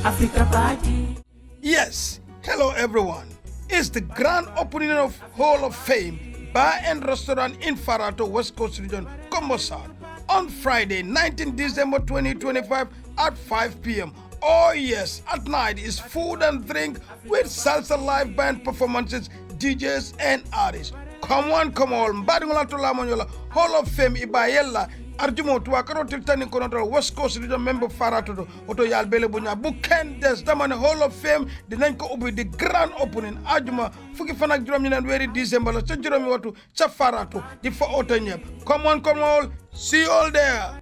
Africa Party. Yes, hello everyone. It's the grand opening of Hall of Fame Bar and Restaurant in Farato, West Coast Region, Commissar, on Friday, 19 December 2025 at 5 p.m. Oh yes, at night is food and drink with salsa live band performances, DJs and artists. Come on, Mbadingola Tolamonyola, Hall of Fame Ibayella, Arjumo to Akaro Tiltani Konoto, West Coast Region member Farato, Oto Yalbele Bunya, Buken Des, Damane Hall of Fame, the Nanko Ubi, the grand opening, Arjuma, Fuki Fanak Dromin and very December, Chajuromi Watu, Chafarato, the for Otanyab. Come on, see you all there.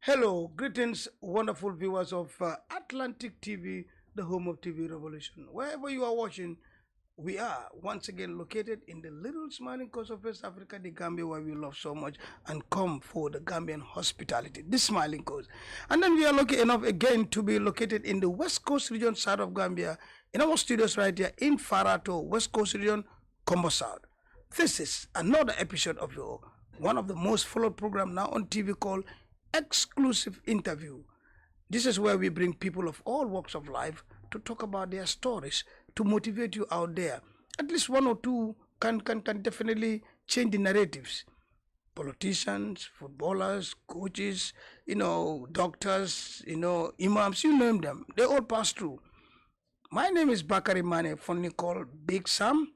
Hello, greetings, wonderful viewers of Atlantic TV, the home of TV Revolution. Wherever you are watching, we are once again located in the little smiling coast of West Africa, the Gambia, where we love so much and come for the Gambian hospitality, the smiling coast. And then we are lucky enough again to be located in the West Coast region side of Gambia, in our studios right here in Farato, West Coast region, Combo South. This is another episode of your one of the most followed program now on TV called Exclusive Interview. This is where we bring people of all walks of life to talk about their stories, to motivate you out there. At least one or two can definitely change the narratives. Politicians, footballers, coaches, doctors, imams, you name them. They all pass through. My name is Bakary Manneh, fondly called Big Sam.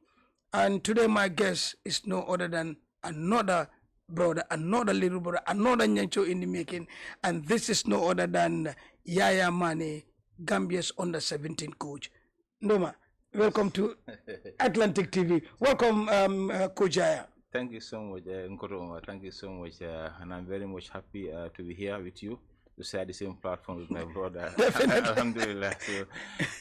And today my guest is no other than another brother, another little brother, another nyancho in the making. And this is no other than Yaya Manneh, Gambia's under-17 coach. Noma, welcome to Atlantic TV. Welcome, Coach Yaya. Thank you so much, Nkoro. Thank you so much, and I'm very much happy to be here with you to share the same platform with my brother. Definitely. Alhamdulillah. So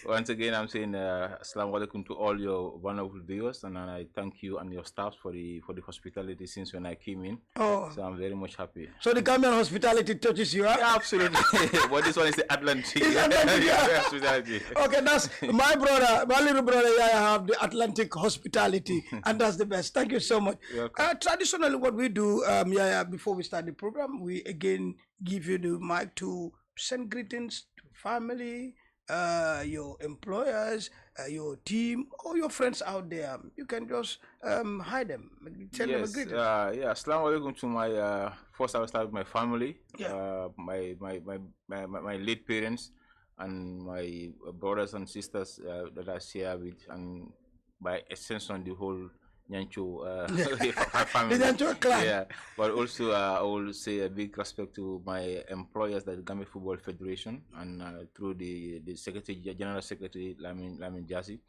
once again, I'm saying assalamu alaikum to all your wonderful viewers, and I thank you and your staff for the hospitality since when I came in. Oh, so I'm very much happy. So the Gambian hospitality touches you, huh? Yeah, absolutely. But this one is the Atlantic. It's Atlantic, yeah. Hospitality. Okay, that's my brother, my little brother. Yaya have the Atlantic hospitality, and that's the best. Thank you so much. Traditionally, what we do, Yaya, before we start the program, we again give you the mic to send greetings to family, your employers, your team, or your friends out there. You can just hide them, tell them a greeting. Assalamu alaikum to my first I will start with my family, my late parents and my brothers and sisters that I share with, and by extension the whole Nyancho family. The Nyancho clan. Yeah, but also I will say a big respect to my employers, the Gambia Football Federation, and through the General Secretary Lamin Jassy,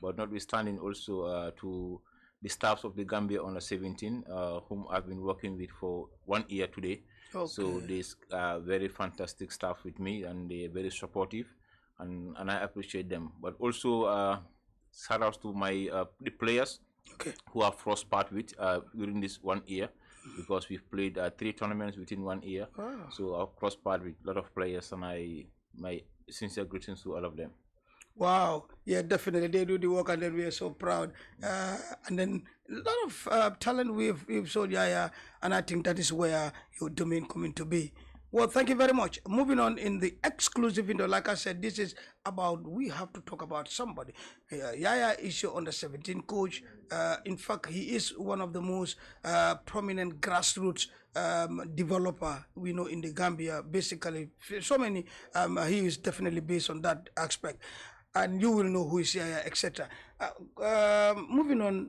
but notwithstanding also to the staffs of the Gambia under-17, whom I've been working with for 1 year today. Okay. So this very fantastic staff with me, and they're very supportive, and I appreciate them. But also shout outs to my the players. Okay. Who have crossed path with during this 1 year, because we've played 3 tournaments within 1 year. Wow. So I've crossed path with a lot of players, and my sincere greetings to all of them. Wow, yeah, definitely they do the work, and then we are so proud. And then a lot of talent we've shown, Yaya, and I think that is where your domain coming to be. Well, thank you very much. Moving on in the exclusive window, like I said, this is about, we have to talk about somebody. Yaya is your under-17 coach. In fact, he is one of the most prominent grassroots developer we know in the Gambia. Basically, so many, he is definitely based on that aspect. And you will know who is Yaya, etc. Moving on,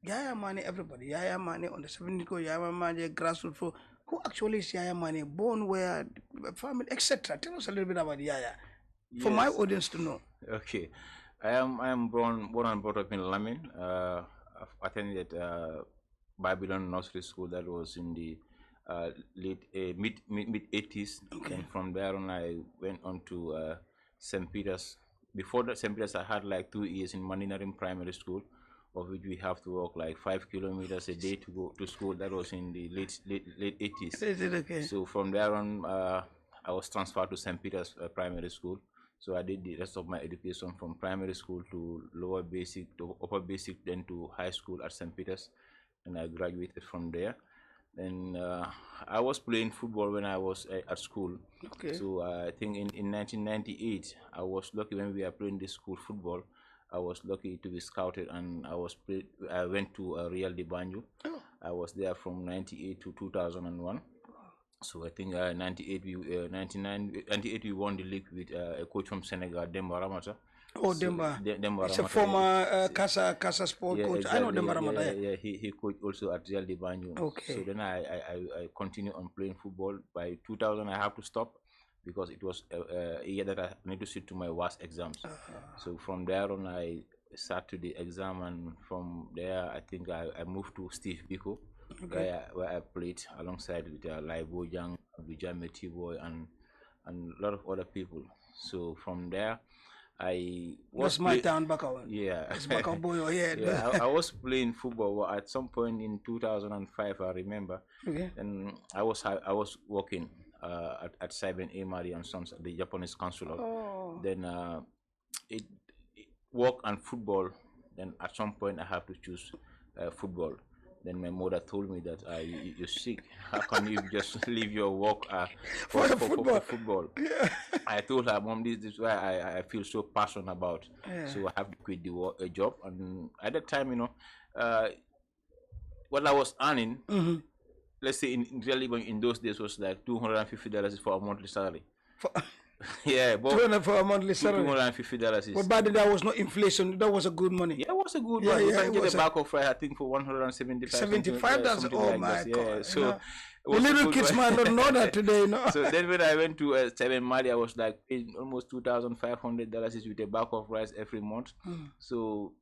Yaya Manneh, everybody. Yaya Manneh under-17 coach, Yaya Manneh grassroots for. Who actually is Yaya Manneh? Born where, family, etc. Tell us a little bit about Yaya, for my audience to know. Okay, I am born and brought up in Lamin. I've attended Babylon Nursery School, that was in the mid 80s. Okay. And from there on, I went on to St. Peter's. Before that, St. Peter's, I had like 2 years in Maninarim Primary School, of which we have to walk like 5 kilometers a day to go to school. That was in the late 80s. Is it okay? So from there on, I was transferred to St. Peter's Primary School. So I did the rest of my education from primary school to lower basic to upper basic, then to high school at St. Peter's, and I graduated from there. And I was playing football when I was at school. Okay. So I think in 1998, I was lucky when we were playing this school football. I was lucky to be scouted, and I went to Real de Banjo. Oh. I was there from 98 to 2001. So I think 98 98 we won the league with a coach from Senegal, Demba Ramata. Oh, So Demba. Demba It's a Ramata, former Casa sport yeah, coach. I know exactly. Demba Yeah, Ramada. yeah, Yeah. yeah. He coached also at Real de Banjo. So Okay. then I continued on playing football. By 2000, I have to stop because it was a year that I need to sit to my WAS exams. So from there on, I sat to the exam, and from there, I think I moved to Steve Biko, Okay. where I played alongside with Lai Bojang, Abidjan Boy, and a lot of other people. So from there, I was That's my play. town, Bakau. Yeah, It's Bakau boy. Oh, yeah. yeah. I was playing football at some point in 2005. I remember, Okay. and I was working at Cyber Amari and Sons at the Japanese consulate. Oh. Then it, work and football. Then at some point I have to choose football. Then my mother told me that you're sick. How can you just leave your work For the football. for football? Yeah. I told her, Mom, this is why I feel so passionate about. Yeah. So I have to quit the job. And at that time, uh, what I was earning, Mm-hmm. let's say in really in those days was like $250 for a monthly salary. For, Yeah, but 200 for a monthly two salary. hundred and $250 But is, back then there was no inflation. That was a good money. yeah, it was a good Yeah, one. You yeah, can it get was a back of fry, I think, for 175, 75. That's something oh like my that. God. Yeah, You so know, it the was a little good kids one. might not know that today. You know. So then when I went to Seven Mali, I was like paying almost $2,500 with a bag of rice every month. Mm. So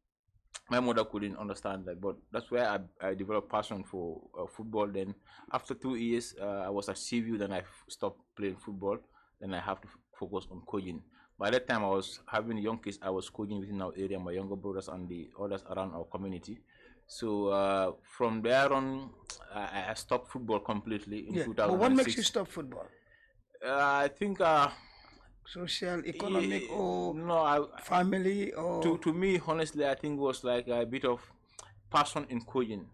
my mother couldn't understand that, but that's where I developed passion for football. Then after 2 years, I was at CVU. Then I stopped playing football. Then I have to focus on coaching. By that time, I was having young kids. I was coaching within our area, my younger brothers and the others around our community. So from there on, I stopped football completely in Yeah. But what makes you 2006. stop football? I think Social, economic, or no, family, or to me, honestly, I think it was like a bit of passion in coaching.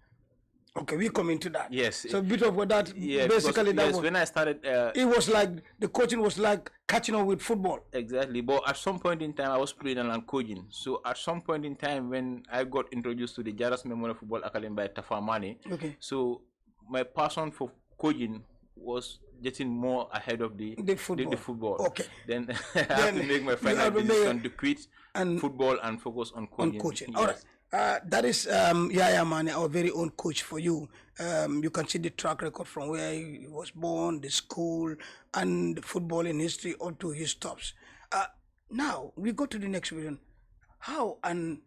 okay, we come into that. Yes, So a bit of what that yeah, basically because that yes, was. when I started, It was like the coaching was like catching up with football. exactly. But at some point in time, I was playing and coaching. So at some point in time, when I got introduced to the Jaras Memorial Football Academy by Tafa Manneh, Okay. so my passion for coaching was getting more ahead of The football. the football. Okay. Then I have to make my you final have to make decision to quit and football and focus on on coaching. coaching. Yes. All right. That is Yaya Manneh, our very own coach for you. You can see the track record from where he was born, the school, and the footballing history up to his stops. Now we go to the next question. How and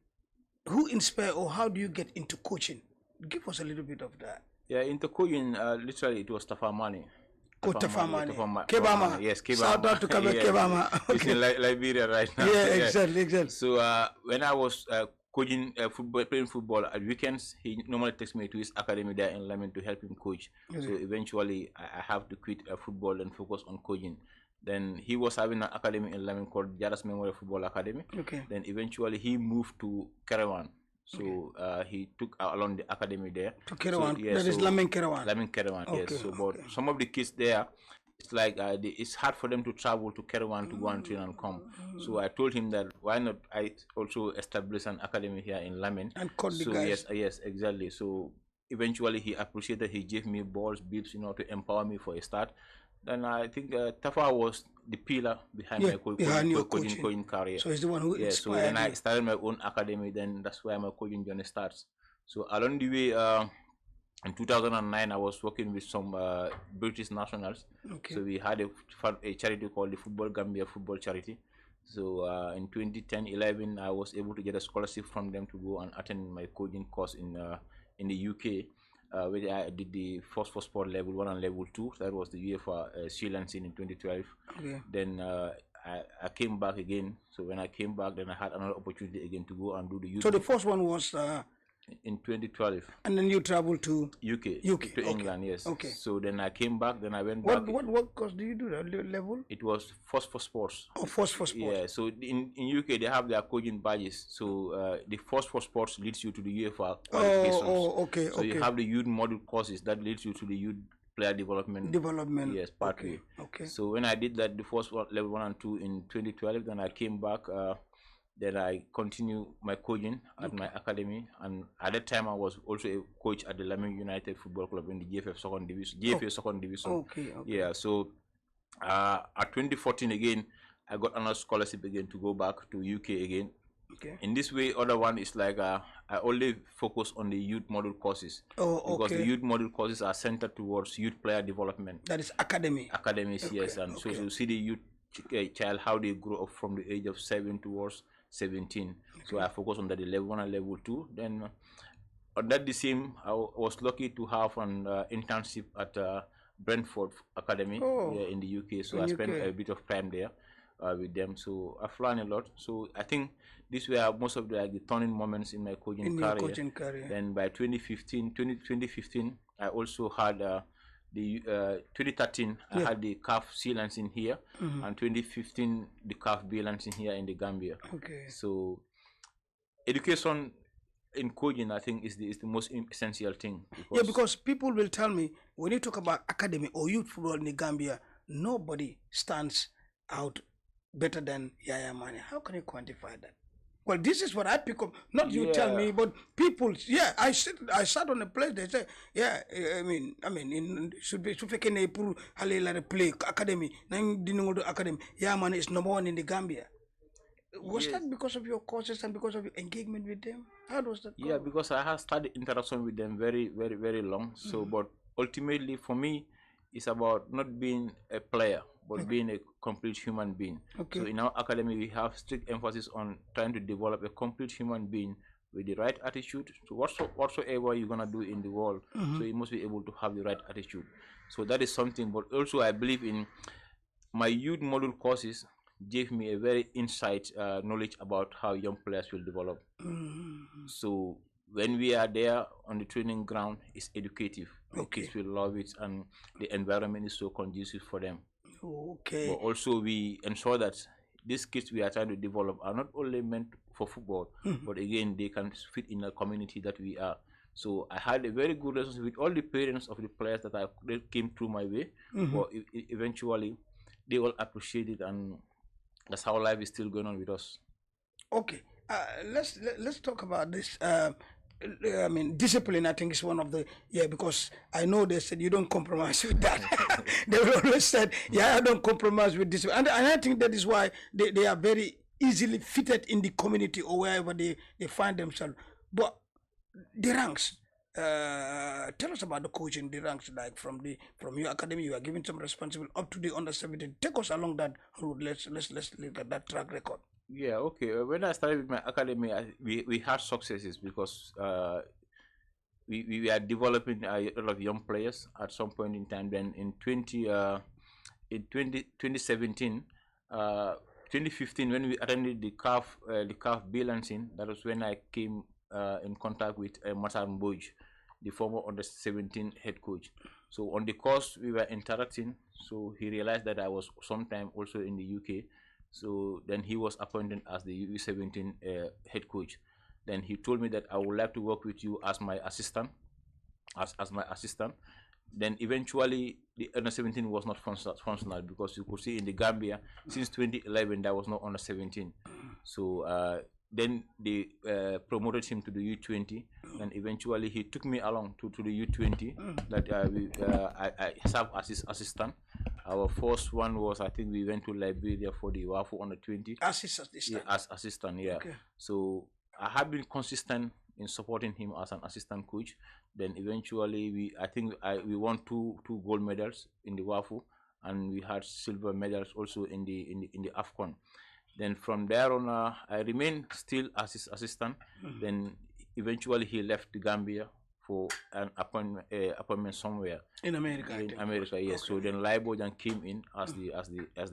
who inspire or how do you get into coaching? Give us a little bit of that. Yeah, into coaching, literally it was Tafa Manneh. Coach Tafa Manneh. Tafa Kebama. Yes, Kebama. Shout out to Kabe Yes, Kebama. he's Okay. in Liberia right now. Yeah, Yeah. exactly, exactly. So when I was coaching football, playing football at weekends, he normally takes me to his academy there in London to help him coach. Okay. So eventually, I have to quit football and focus on coaching. Then he was having an academy in London called Jaras Memorial Football Academy. Okay. Then eventually he moved to Caravan. So he took along the academy there. To Kerawan. So, yeah, That is Lamin Kerawan. Lamin Kerawan, Okay, yes. So, but okay. some of the kids there, it's like it's hard for them to travel to Kerawan to go and train and come. So I told him that why not I also establish an academy here in Lamin. And caught the So guys. yes, exactly. So eventually he appreciated. He gave me balls, bips, to empower me for a start. Then I think Tafa was the pillar behind my behind your coaching career. So he's the one who Yeah, so inspired then I you. started my own academy. Then that's where my coaching journey starts. So along the way, in 2009, I was working with some British nationals. Okay. So we had a charity called the Football Gambia Football Charity. So in 2010-11, I was able to get a scholarship from them to go and attend my coaching course in the UK. Where I did the first for sport level 1 and level 2. That was the UEFA Sri Lankan in 2012. Okay. Then I came back again. So when I came back, then I had another opportunity again to go and do the youth. So the first one was in 2012. And then you traveled to UK, UK. to Okay. England, yes. Okay. So then I came back, then I went What back. what course do you do that level? It was first for sports. Oh, first for sports. Yeah, so in UK they have their coaching badges. So the first for sports leads you to the UEFA qualifications. Okay, so you have the youth module courses that leads you to the youth player development. Yes, pathway. Okay. So when I did that, the first one, level 1 and 2 in 2012, then I came back. Then I continued my coaching at my academy, and at that time I was also a coach at the Laming United Football Club in the GFF second division. Second division. Okay. Yeah. So at 2014 again, I got another scholarship again to go back to UK again. Okay. In this way, other one is like I only focus on the youth model courses. Because the youth model courses are centered towards youth player development. That is academy. Academies, yes, and so you see the youth child how they grow up from the age of 7 towards 17. So I focus on that level 1 and level 2. Then on that the same, I was lucky to have an internship at Brentford Academy in the UK. So I spent a bit of time there with them. So I've learned a lot. So I think these were most of the turning moments in my coaching career. Then by 2015, I also had the 2013 I had the CAF C lancing here, and 2015 the CAF B lancing here in the Gambia. Okay. So education in coaching, I think, is the most essential thing. Because people will tell me when you talk about academy or youth football in the Gambia, nobody stands out better than Yaya Manneh. How can you quantify that? Well, this is what I pick up. Not you tell me, but people. Yeah, I sat on a place. They say, yeah. I mean, should be play academy. Academy. Yaya Manneh is number 1 in the Gambia. Was that because of your courses and because of your engagement with them? How does that go? Yeah, because I have started interaction with them very, very, very long. So, but ultimately for me, it's about not being a player, but being a complete human being. So in our academy, we have strict emphasis on trying to develop a complete human being with the right attitude to whatsoever you're gonna do in the world. So you must be able to have the right attitude. So that is something. But also, I believe in my youth module courses gave me a very insight knowledge about how young players will develop. So when we are there on the training ground, it's educative. The kids will love it, and the environment is so conducive for them. But also we ensure that these kids we are trying to develop are not only meant for football, but again they can fit in a community that we are. So I had a very good relationship with all the parents of the players that came through my way. But eventually they all appreciate it, and that's how life is still going on with us. Okay, let's talk about this. I mean, discipline, I think, is one of the, because I know they said you don't compromise with that. They always said, I don't compromise with discipline. And I think that is why they are very easily fitted in the community or wherever they find themselves. But the ranks, tell us about the coaching, the ranks, like from your academy, you are given some responsibility up to the under 17. Take us along that route. Let's look at that track record. Yeah, okay. When I started with my academy, we had successes because we are developing a lot of young players at some point in time. Then in 2017, 2015, when we attended the CAF B lancing, that was when I came in contact with Matar Mboj, the former under 17 head coach. So on the course we were interacting, so he realized that I was sometime also in the UK. So then he was appointed as the U17 head coach. Then he told me that I would like to work with you as my assistant, as my assistant. Then eventually the under 17 was not functional because you could see in the Gambia since 2011 there was no under 17. So then they promoted him to the U20, and eventually he took me along to the U20 that I served as his assistant. Our first one was, I think we went to Liberia for the WAFU under 20. As assistant? Yeah, as assistant, yeah. Okay. So I have been consistent in supporting him as an assistant coach. Then eventually we won two gold medals in the WAFU, and we had silver medals also in the AFCON. Then from there on, I remained still as his assistant. Then eventually he left the Gambia for an appointment somewhere in America. In America, yes. Okay. So then Lai Bojan came in as the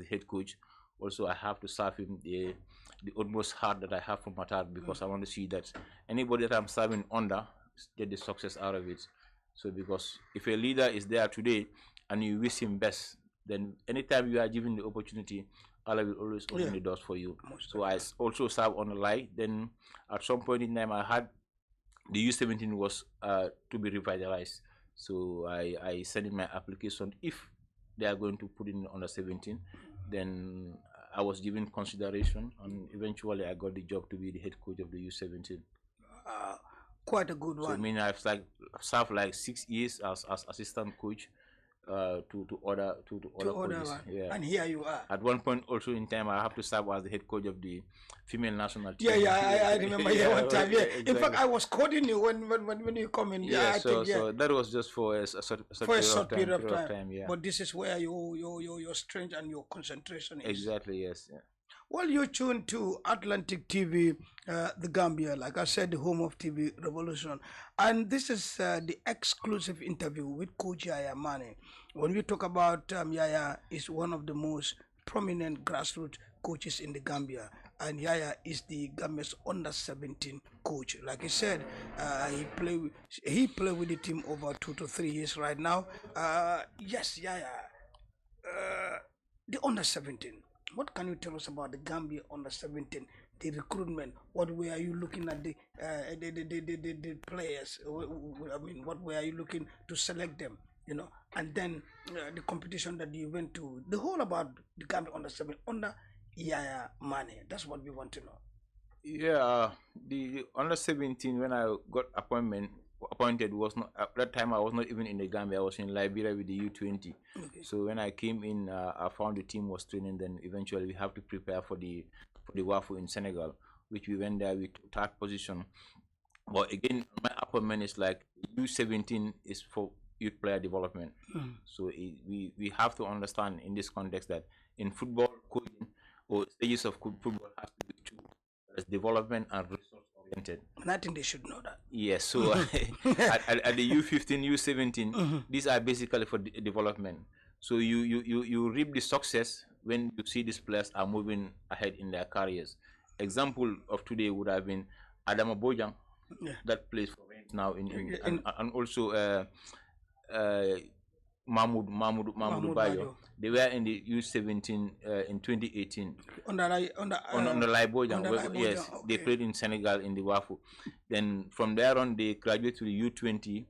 head coach, also I have to serve him the utmost heart that I have for Matar, because I want to see that anybody that I'm serving under get the success out of it. So because if a leader is there today and you wish him best, then anytime you are given the opportunity, Allah will always open the doors for you. So I also serve on a lie. Then at some point in time, I had the U17 was to be revitalized. So I sent in my application. If they are going to put in under 17, then I was given consideration, and eventually I got the job to be the head coach of the U17. Quite a good one. So I mean, I've served like 6 years as assistant coach to other coaches. Yeah. And here you are. At one point, also in time, I have to serve as the head coach of the female national team. I remember. One time. Yeah, exactly. In fact, I was quoting you when you come in. So that was just for a short period of time. Yeah. But this is where your strength and your concentration is. Exactly. Yes. Yeah. Well, you're tuned to Atlantic TV, the Gambia, like I said, the home of TV revolution. And this is the exclusive interview with Coach Yaya Manneh. When we talk about Yaya, is one of the most prominent grassroots coaches in the Gambia. And Yaya is the Gambia's under-17 coach. Like I said, he played with the team over 2 to 3 years right now. Yes, Yaya, the under-17. What can you tell us about the Gambia under-17, the recruitment? What way are you looking at the players? I mean, what way are you looking to select them? You know, and then the competition that you went to, the whole about the Gambia under-17 under Yaya Manneh. That's what we want to know. Yeah, the under-17 when I got appointed was not at that time. I was not even in the Gambia. I was in Liberia with the U20. Okay. So when I came in, I found the team was training. Then eventually we have to prepare for the WAFU in Senegal, which we went there with third position. But again, my appointment is like U17 is for youth player development. So we have to understand in this context that in football coaching or stages of football has to be two: there's development and resource oriented. And I think they should know that. Yes. So at the U15, U17, these are basically for development. So you reap the success when you see these players are moving ahead in their careers. Example of today would have been Adama Bojang, that plays for Rennes now and also Mahmoud Bayo. They were in the U17 in 2018. On the Bojang. Yes, okay. They played in Senegal in the WAFU. Then from there on, they graduated to the U20,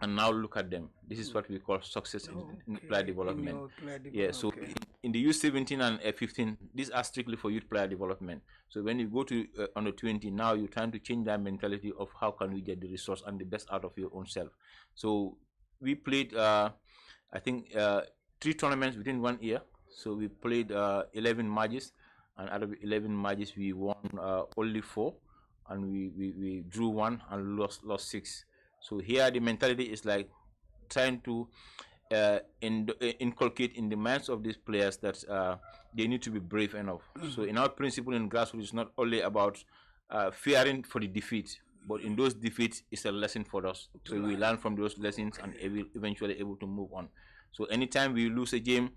and now look at them. This is what we call success in player development. Yeah, so in the U17 and 15, these are strictly for youth player development. So when you go to under 20, now you're trying to change that mentality of how can we get the resource and the best out of your own self. So we played, I think, 3 tournaments within 1 year. So we played 11 matches, and out of 11 matches, we won only 4, and we drew 1 and lost 6. So here the mentality is like trying to inculcate in the minds of these players that they need to be brave enough. So in our principle in grassroots, it's not only about fearing for the defeat, but in those defeats, it's a lesson for us. So we learn from those lessons and eventually able to move on. So anytime we lose a game,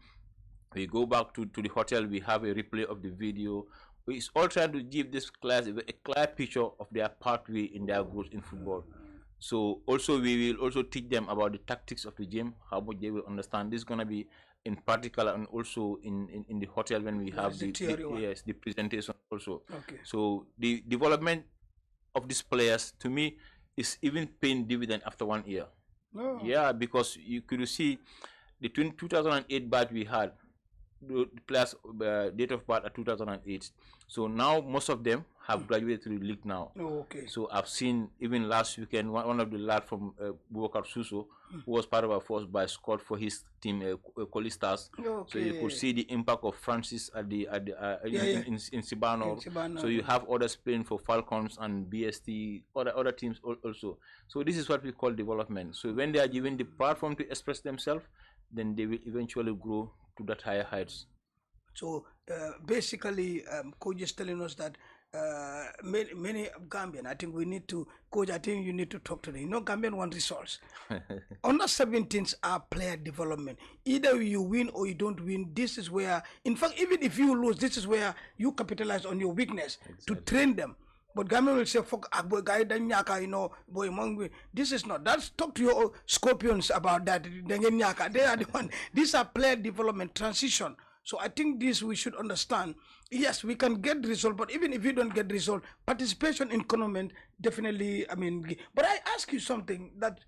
we go back to the hotel, we have a replay of the video. It's all trying to give this class a clear picture of their pathway in their growth in football. So also we will also teach them about the tactics of the game, how much they will understand. This is going to be in practical and also in the hotel when we have the presentation also. Okay. So the development of these players, to me, is even paying dividend after 1 year. Oh. Yeah, because you could see the 2008 batch we had, the players date of birth at 2008. So now most of them have graduated to the league now. Oh, okay. So I've seen even last weekend one of the lads from Boubacar Suso, who was part of our force by Scott for his team Colistars. Okay. So you could see the impact of Francis at the in Sibano. So you have others playing for Falcons and BST, other teams also. So this is what we call development. So when they are given the platform to express themselves, then they will eventually grow to that higher heights. So basically, coach is telling us that many Gambian. I think we need to, coach. I think you need to talk to them. Gambian want results. Under 17s are player development. Either you win or you don't win. This is where, in fact, even if you lose, this is where you capitalize on your weakness to train them. But Gambian will say, "Fuck, guy, boy, this is not." That's talk to your scorpions about that. They are the one. These are player development transition. So I think this we should understand. Yes, we can get result, but even if you don't get result, participation in tournament definitely. But I ask you something that,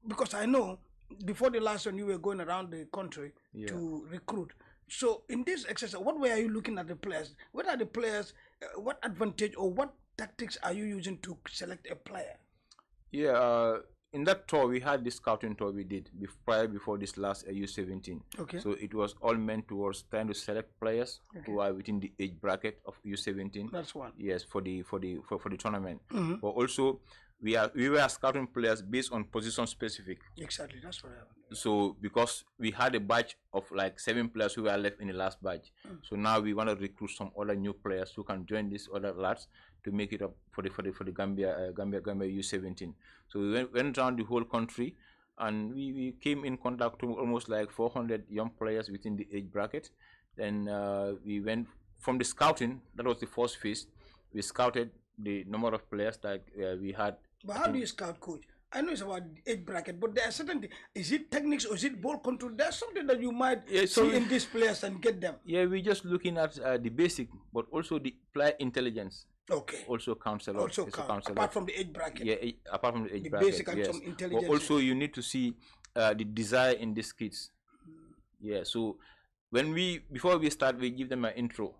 because I know before the last one you were going around the country to recruit. So in this exercise, what way are you looking at the players? What are the players? What advantage or what tactics are you using to select a player? Yeah, in that tour we had this scouting tour we did before this last U17. Okay. So it was all meant towards trying to select players who are within the age bracket of U17. That's one. Yes, for the tournament. But also we were scouting players based on position specific. Exactly, that's what happened. So because we had a batch of like 7 players who were left in the last batch, so now we want to recruit some other new players who can join these other lads to make it up for the Gambia U17. So we went around the whole country, and we came in contact to almost like 400 young players within the age bracket. Then we went from the scouting. That was the first phase. We scouted the number of players that we had. But how do you scout, coach? I know it's about age bracket, but there are certain things. Is it techniques or is it ball control? There's something that you might see in these players and get them. Yeah, we're just looking at the basic, but also the player intelligence. Okay. Also counts a lot. Also counts, apart from the age bracket. Yeah, apart from the age the bracket. Basic and some intelligence. But also you need to see the desire in these kids. Yeah, so before we start, we give them an intro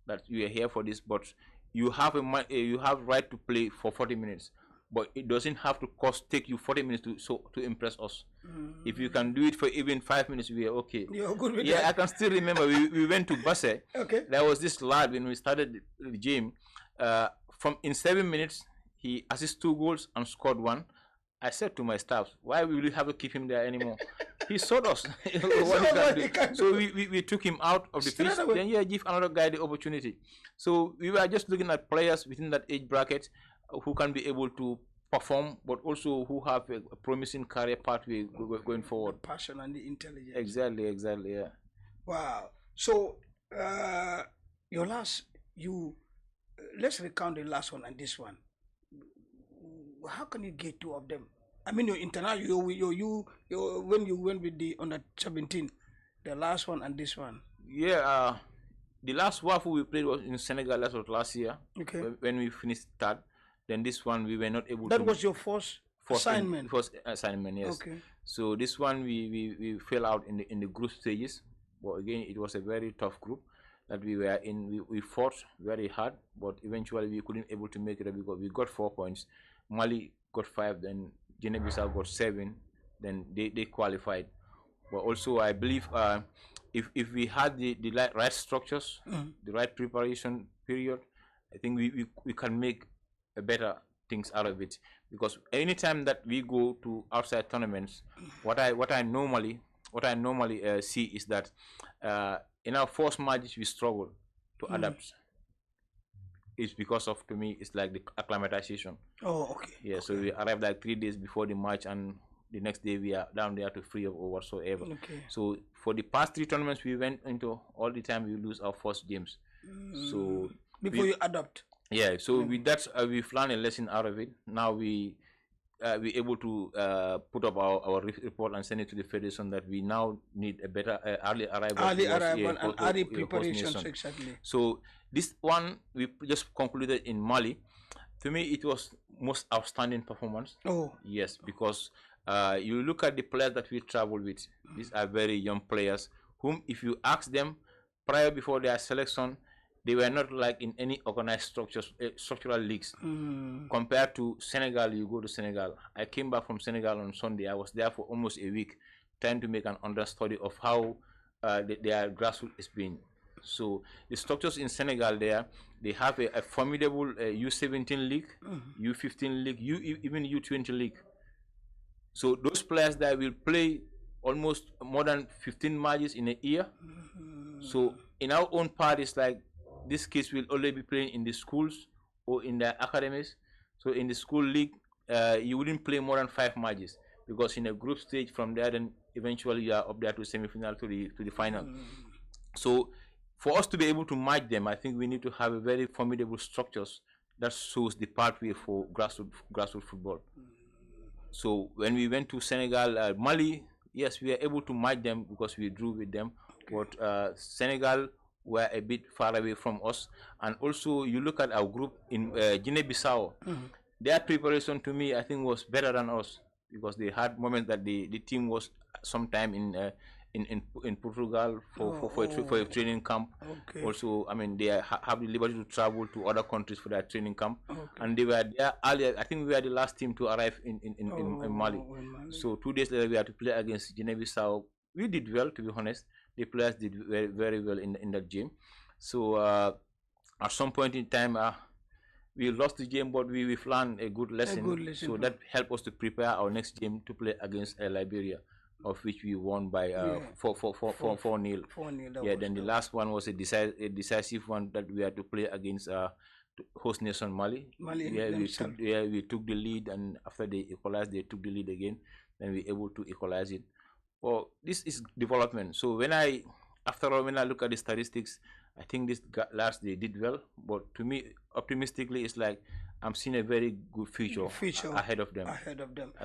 that you are here for this, but you have right to play for 40 minutes. But it doesn't have to take you 40 minutes to impress us. If you can do it for even 5 minutes, we are okay. You're good with that. I can still remember we went to Basse. Okay. There was this lad when we started the gym. In 7 minutes, he assisted 2 goals and scored 1. I said to my staff, why will we have to keep him there anymore? He showed us what he can do. So we took him out of the pitch. Then give another guy the opportunity. So we were just looking at players within that age bracket who can be able to perform, but also who have a promising career pathway going forward. The passion and the intelligence. Exactly, yeah. Wow. So let's recount the last one and this one. How can you get 2 of them? I mean, your international, when you went with the under 17, the last one and this one. Yeah, the last waffle we played was in Senegal. That was last year. Okay. When we finished third, then this one we were not able. That was your first assignment. First assignment, yes. Okay. So this one we fell out in the group stages. But again, it was a very tough group that we were in. We fought very hard, but eventually we couldn't able to make it because we got 4 points. Mali got 5, then Guinea-Bissau got 7, then they qualified. But also I believe if we had the right structures, the right preparation period, I think we can make a better things out of it. Because anytime that we go to outside tournaments, what I normally see is that in our first matches we struggle to adapt. It's because of, to me, it's like the acclimatization. Oh, okay. Yeah, so we arrived like 3 days before the match, and the next day we are down there to free up or whatsoever. Okay. So for the past 3 tournaments we went into, all the time we lose our first games. So before you adapt. Yeah, so with that we've learned a lesson out of it. Now we're able to put up our report and send it to the federation that we now need a better early arrival and early preparations. Exactly. So this one we just concluded in Mali. To me, it was most outstanding performance. Oh yes, because you look at the players that we travel with. These are very young players whom, if you ask them before their selection, they were not like in any organized structural leagues. Compared to Senegal, you go to Senegal. I came back from Senegal on Sunday. I was there for almost a week, trying to make an understudy of how their grassroots is being. So the structures in Senegal they have a formidable U17 league, U15 league, even U20 league. So those players that will play almost more than 15 matches in a year. So in our own part, it's like these kids will only be playing in the schools or in the academies. So in the school league, you wouldn't play more than 5 matches, because in a group stage from there, then eventually you are up there to semi-final, to the final. So for us to be able to match them, I think we need to have a very formidable structures that shows the pathway for grassroots football. So when we went to Senegal, Mali, yes, we were able to match them because we drew with them. But Senegal were a bit far away from us. And also, you look at our group in Guinea-Bissau, their preparation to me, I think, was better than us, because they had moments that the team was sometime in Portugal for a training camp. Also, I mean, they have the liberty to travel to other countries for their training camp, and they were there earlier. I think we were the last team to arrive in Mali. So 2 days later, we had to play against Guinea-Bissau. We did well, to be honest. The players did very, very well in that game. So at some point in time, we lost the game, but we've learned a good lesson. So that helped us to prepare our next game to play against Liberia, of which we won by 4-0. Yeah, then the last one was a decisive one that we had to play against host nation Mali. We took the lead, and after they equalized, they took the lead again. Then we were able to equalize it. Well, this is development. So when I look at the statistics, I think this last they did well. But to me, optimistically, it's like I'm seeing a very good future ahead of them.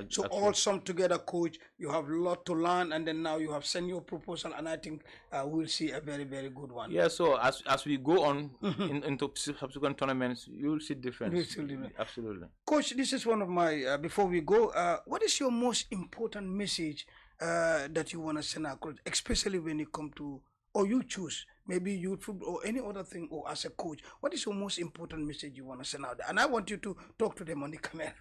So all sum together, coach, you have a lot to learn, and then now you have sent your proposal, and I think we'll see a very, very good one. Yeah. So as we go on into subsequent tournaments, you will see difference. Absolutely. Coach, this is one of my before we go, what is your most important message that you want to send across, especially when it comes to, or you choose maybe youth football or any other thing, or as a coach, what is your most important message you want to send out there? And I want you to talk to them on the camera.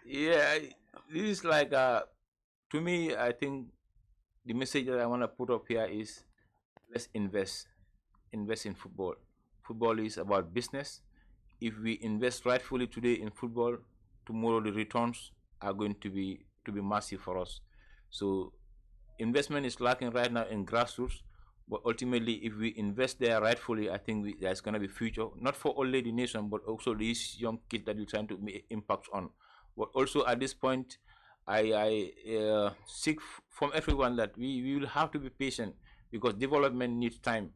Yeah, this is like to me, I think the message that I want to put up here is, let's invest in football. Football is about business. If we invest rightfully today in football, tomorrow the returns are going to be massive for us. So investment is lacking right now in grassroots, but ultimately, if we invest there rightfully, I think there's going to be future, not for only the nation, but also these young kids that we're trying to make impact on. But also at this point, I seek from everyone that we will have to be patient, because development needs time.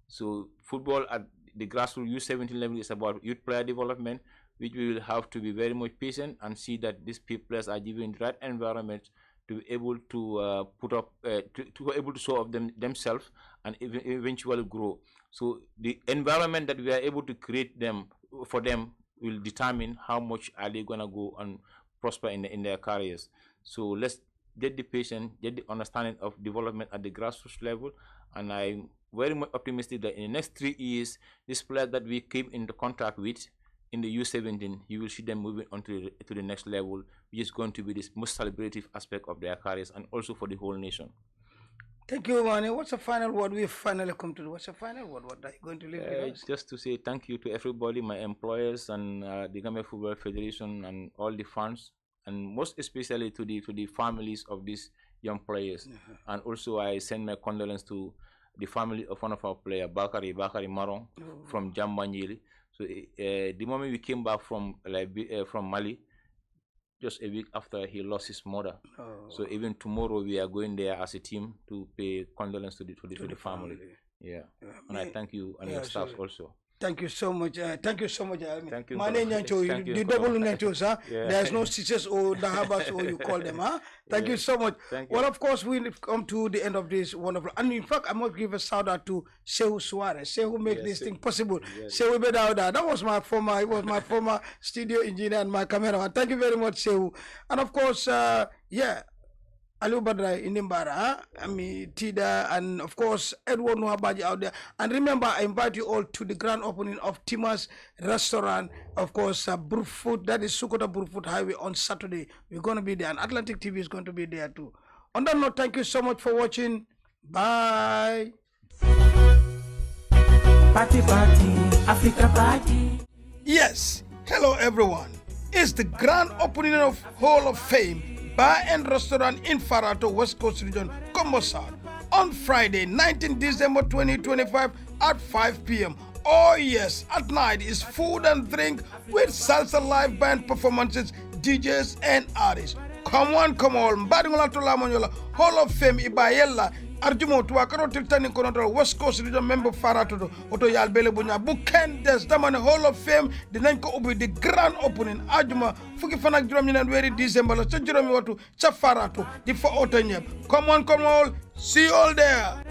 So football at the grassroots U17 level is about youth player development, which we will have to be very much patient and see that these players are given the right environment to be able to put up, to be able to show up themselves and eventually grow. So the environment that we are able to create for them will determine how much are they gonna go and prosper in their careers. So let's get the patience, get the understanding of development at the grassroots level, and I'm very much optimistic that in the next 3 years, this player that we came into contact with in the U17, you will see them moving on to the next level, which is going to be this most celebrative aspect of their careers, and also for the whole nation. Thank you, Manneh. What's the final word? We've finally come to. What's the final word? What are you going to leave with us? Just to say thank you to everybody, my employers, and the Gambia Football Federation, and all the fans, and most especially to the families of these young players. And also, I send my condolences to the family of one of our players, Bakary Manneh, from Jambanjili. So the moment we came back from Mali, just a week after he lost his mother. So even tomorrow we are going there as a team to pay condolence to the family. Yeah. And I thank you and your staff also. Thank you so much. Thank you so much. Thank you. Manneh Nyancho, the double Nyancho, sir. There's no sisters or Dahabas, or you call them, huh? Thank you so much. Well, of course, we've come to the end of this wonderful. And in fact, I must give a shout out to Sehu Suarez. Sehu make this thing possible. Sehu Bedauda. That was my former studio engineer and my cameraman. Thank you very much, Sehu. And of course, Aliu Badra Inimbara, Tida, and of course Edward Nuhabaji out there. And remember, I invite you all to the grand opening of Tima's restaurant, of course, Brufut, that is Sukota Brufut Highway on Saturday. We're going to be there, and Atlantic TV is going to be there too. On that note, thank you so much for watching. Bye. Party, Africa party. Yes, hello everyone. It's the grand opening of Hall of Fame Bar and Restaurant in Farato, West Coast Region, Combo South, on Friday, 19 December 2025, at 5 p.m. Oh yes, at night is food and drink with salsa live band performances, DJs and artists. Come on, Mbadingola Tolamonyola, Hall of Fame Ibayella, Arjumo to Akaro Tiltani Konoto, West Coast Region member Faratoto, Oto Yalbele Bunya, Buken Des, Damane Hall of Fame, the Nanko Ubi, the grand opening, Arjuma, Fuki Fanak Drumin and very December, Chajuromi Watu, Chafarato, the 4 Otanyab. Come on, see you all there.